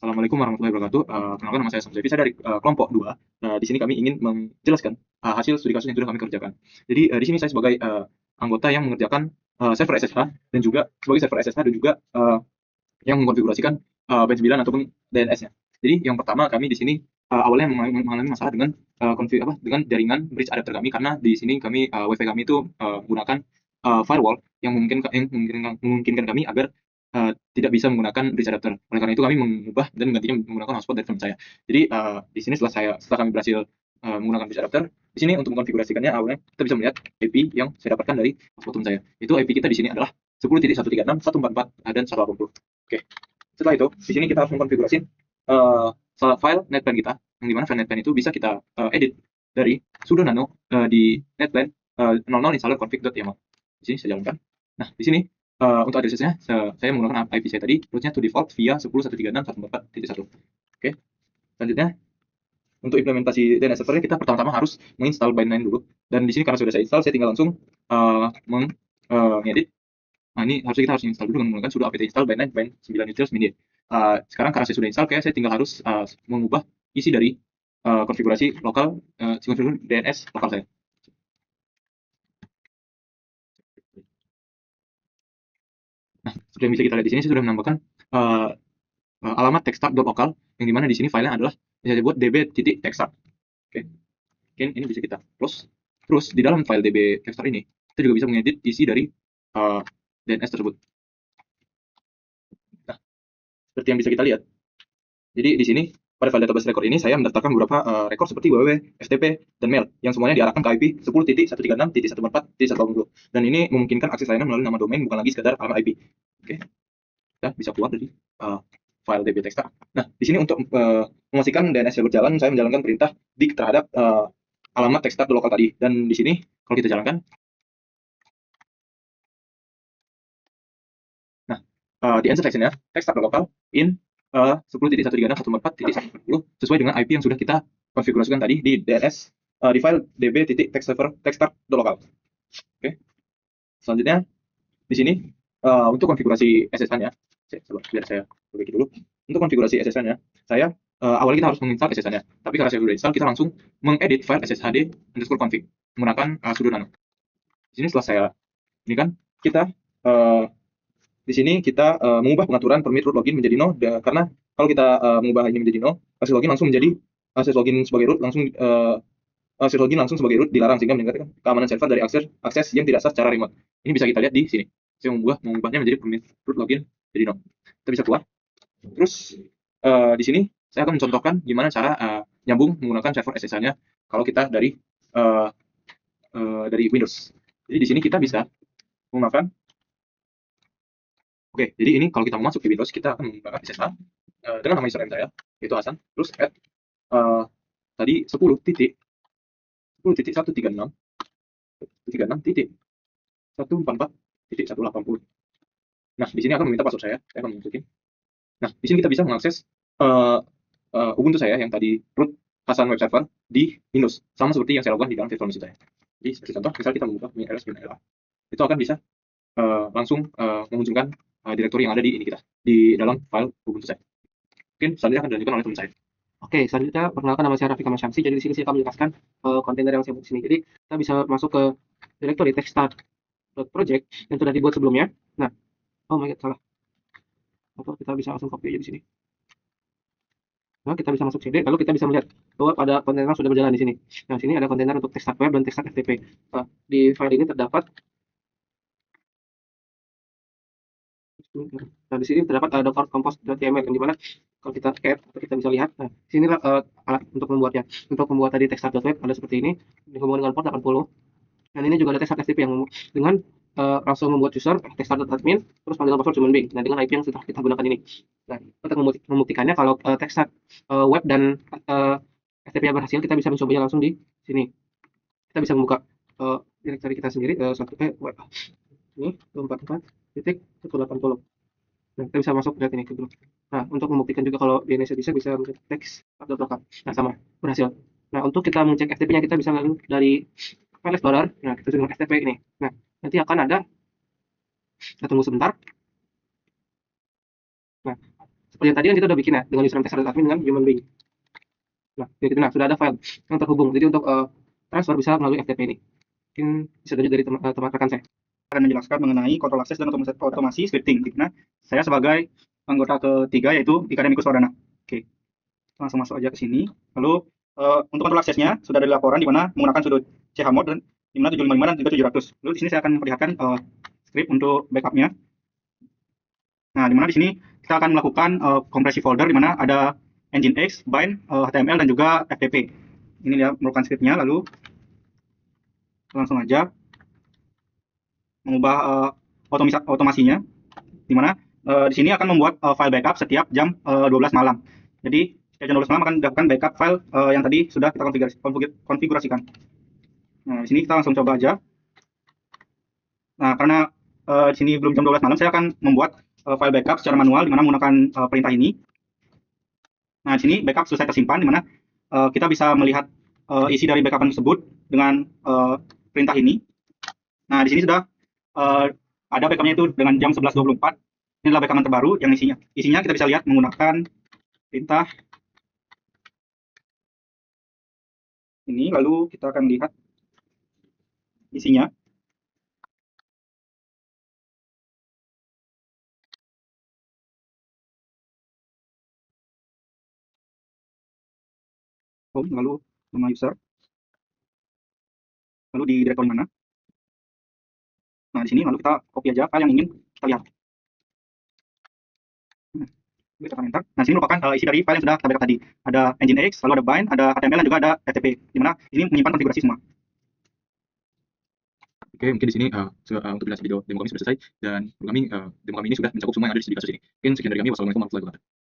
Assalamualaikum warahmatullahi wabarakatuh. Perkenalkan nama saya Samzevi, saya dari kelompok 2. Di sini kami ingin menjelaskan hasil studi kasus yang sudah kami kerjakan. Jadi di sini saya sebagai anggota yang mengerjakan server SSH dan juga sebagai server SSH dan juga yang mengkonfigurasikan band 9 ataupun DNS-nya. Jadi yang pertama kami di sini awalnya mengalami masalah dengan dengan jaringan bridge adapter kami karena di sini kami WiFi kami itu menggunakan firewall yang memungkinkan kami agar tidak bisa menggunakan bridge adapter. Oleh karena itu kami mengubah dan menggantinya menggunakan hotspot dari firm saya. Jadi di sini setelah kami berhasil menggunakan bridge adapter, di sini untuk mengkonfigurasikannya awalnya kita bisa melihat IP yang saya dapatkan dari hotspot firm saya. Itu IP kita di sini adalah 10.136.144 dan 180. Oke. Setelah itu, di sini kita harus mengkonfigurasi file netplan kita, yang dimana file netplan itu bisa kita edit dari sudo nano di netplan 00 installer config.yaml. Di sini saya jalankan. Nah, di sini untuk addressnya saya menggunakan IP saya tadi, rootnya to default via 10.136.144.1. Oke. Selanjutnya, untuk implementasi DNS servernya kita pertama-tama harus menginstal Bind9 dulu. Dan di sini karena sudah saya install, saya tinggal langsung mengedit. Nah, ini kita harus install dulu dengan menggunakan sudo apt install bind9 bind9 utils min. Sekarang karena saya sudah install, kayak saya tinggal harus mengubah isi dari konfigurasi lokal konfigurasi DNS lokal saya. Nah, seperti yang bisa kita lihat di sini, saya sudah menambahkan alamat textart.local yang dimana di sini filenya adalah bisa dibuat db.textart. Oke, mungkin ini bisa kita close. Terus di dalam file db.textart ini kita juga bisa mengedit isi dari DNS tersebut. Nah, seperti yang bisa kita lihat. Jadi di sini pada file database record ini saya mendaftarkan beberapa record seperti www, FTP, dan mail yang semuanya diarahkan ke IP 10.136.144.180 dan ini memungkinkan akses layanan melalui nama domain bukan lagi sekedar alamat IP. Oke, kita bisa keluar dari file db.textart. Nah, di sini untuk memastikan DNS-nya berjalan, saya menjalankan perintah dig terhadap alamat textart.local tadi dan di sini kalau kita jalankan, nah di answer section-nya textart.local in 10.136.144.140 sesuai dengan IP yang sudah kita konfigurasikan tadi di DNS di file db.textart.local. Oke. Selanjutnya di sini untuk konfigurasi SSH-nya, biar saya perbaiki dulu. Untuk konfigurasi SSH-nya, saya awalnya kita harus menginstal SSH-nya, tapi karena saya sudah install, kita langsung mengedit file sshd_config menggunakan sudo nano. Di sini setelah saya ini kan kita di sini kita mengubah pengaturan permit root login menjadi no, karena kalau kita mengubah ini menjadi no, akses login langsung menjadi akses login sebagai root langsung akses login langsung sebagai root dilarang sehingga meningkatkan keamanan server dari akses yang tidak sah secara remote. Ini bisa kita lihat di sini. Saya mengubahnya menjadi permit root login jadi no. Kita bisa keluar. Terus di sini saya akan mencontohkan gimana cara nyambung menggunakan server SSH-nya kalau kita dari Windows. Jadi di sini kita bisa menggunakan. Oke, jadi ini kalau kita mau masuk ke Windows, kita akan menggunakan SSH dengan nama username saya, yaitu Hasan, terus add tadi 10.136.144.180. Nah, di sini akan meminta password saya akan masukin. Nah, di sini kita bisa mengakses Ubuntu saya yang tadi root Hasan web server di Windows, sama seperti yang saya lakukan di dalam virtual machine saya. Jadi seperti contoh, misal kita membuka min_ls/la, itu akan bisa langsung mengunjungkan direktori yang ada di ini kita di dalam file Ubuntu saya. Mungkin selanjutnya akan dilanjutkan oleh teman saya. Oke, selanjutnya perkenalkan nama saya Rafiq Ahmad Syamsi. Jadi di sini saya akan menjelaskan kontainer yang saya buat di sini. Jadi kita bisa masuk ke directory textart.project yang sudah dibuat sebelumnya. Nah, oh my god, salah. Atau kita bisa langsung copy aja di sini. Nah, kita bisa masuk CD, lalu kita bisa melihat bahwa pada kontainer sudah berjalan di sini. Nah, sini ada kontainer untuk textart web dan textart FTP. Nah, di file ini terdapat Nah, di sini terdapat docker compose.yml yang dimana kalau kita add, kita bisa lihat. Nah, sinilah alat untuk membuatnya. Untuk membuat tadi textart.web ada seperti ini, dihubungkan dengan port 80. Dan ini juga ada textart FTP yang dengan langsung membuat user textart.admin, terus panggilan password cuma Bing. Nah, dengan IP yang sudah kita gunakan ini. Nah, untuk membuktikannya kalau textart web dan FTP berhasil, kita bisa mencobanya langsung di sini. Kita bisa membuka directory kita sendiri, web. Ini 244.180. Nah, kita bisa masuk lihat ini ke grup. Nah, untuk membuktikan juga kalau DNS bisa mengecek teks atau local. Nah, sama berhasil. Nah, untuk kita mengecek FTP-nya kita bisa lalu dari file explorer. Nah, kita dengan FTP ini. Nah, nanti akan ada. Kita tunggu sebentar. Nah, seperti yang tadi kan kita udah bikin ya dengan username tester.admin dengan human being. Nah, kayak gitu. Nah, sudah ada file yang terhubung. Jadi untuk transfer bisa melalui FTP ini. Mungkin bisa lanjut dari teman rekan saya. Akan menjelaskan mengenai kontrol akses dan otomasi scripting. Di mana saya sebagai anggota ketiga yaitu Ikademikus Wardana. Oke, langsung masuk aja ke sini. Lalu untuk kontrol aksesnya sudah ada laporan di mana menggunakan sudut chmod dan di mana 755 dan juga 700. Lalu di sini saya akan memperlihatkan script untuk backupnya. Nah, di mana di sini kita akan melakukan kompresi folder di mana ada Nginx, bind, HTML dan juga FTP. Ini dia merupakan scriptnya. Lalu langsung aja mengubah otomasinya, di mana di sini akan membuat file backup setiap jam 12 malam. Jadi setiap jam 12 malam akan dilakukan backup file yang tadi sudah kita konfigurasikan. Nah, di sini kita langsung coba aja. Nah, karena di sini belum jam 12 malam, saya akan membuat file backup secara manual di mana menggunakan perintah ini. Nah, di sini backup selesai tersimpan, di mana kita bisa melihat isi dari backupan tersebut dengan perintah ini. Nah, di sini sudah ada backupnya itu dengan jam 11.24. Ini adalah backupan terbaru yang isinya kita bisa lihat menggunakan perintah ini. Lalu kita akan lihat isinya. Home, lalu nama user, lalu di direktori mana. Nah, di sini lalu kita copy aja file yang ingin kita lihat. Kita tekan enter. Nah, sini merupakan isi dari file yang sudah kita backup tadi. Ada Nginx, lalu ada bind, ada HTML dan juga ada FTP. Di mana ini menyimpan konfigurasi semua. Oke, mungkin di sini untuk video demo kami sudah selesai dan demo kami ini sudah mencakup semua yang ada di kasus ini. Mungkin sekian dari kami. Wassalamualaikum warahmatullahi wabarakatuh.